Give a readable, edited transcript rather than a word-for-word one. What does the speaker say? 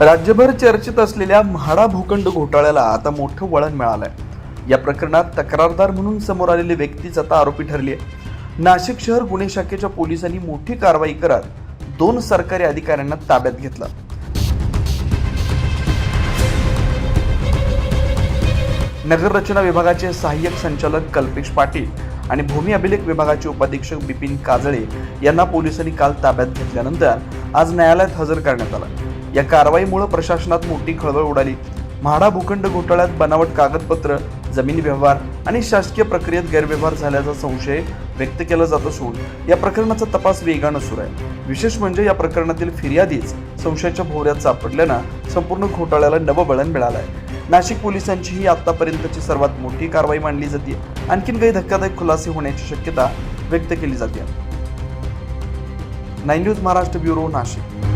राज्यभर चर्चेत असलेल्या म्हाडा भूखंड घोटाळ्याला आता मोठं वळण मिळालंय। या प्रकरणात तक्रारदार म्हणून समोर आलेली व्यक्तीच आता आरोपी ठरली आहे। नाशिक शहर गुन्हे शाखेच्या पोलिसांनी मोठी कारवाई करत 2 सरकारी अधिकाऱ्यांना ताब्यात घेतलं। नगर रचना विभागाचे सहाय्यक संचालक कल्पेश पाटील आणि भूमी अभिलेख विभागाचे उपाधीक्षक बिपिन काजळे यांना पोलिसांनी काल ताब्यात घेतल्यानंतर आज न्यायालयात हजर करण्यात आलं। या कारवाईमुळे प्रशासनात मोठी खळबळ उडाली। म्हाडा भूखंड घोटाळ्यात बनावट कागदपत्र, जमीन व्यवहार आणि शासकीय प्रक्रियेत गैरव्यवहार झाल्याचा संशय व्यक्त केला जात असून या प्रकरणाचा तपास वेगानं सुरू आहे। विशेष म्हणजे या प्रकरणातील फिर्यादीच संशयाच्या भोवऱ्यात सापडल्यानं संपूर्ण घोटाळ्याला नवबळण मिळालं आहे। नाशिक पोलिसांची ही आतापर्यंतची सर्वात मोठी कारवाई मानली जाते। आणखीन काही धक्कादायक खुलासे होण्याची शक्यता व्यक्त केली जाते। 9 न्यूज महाराष्ट्र ब्युरो, नाशिक।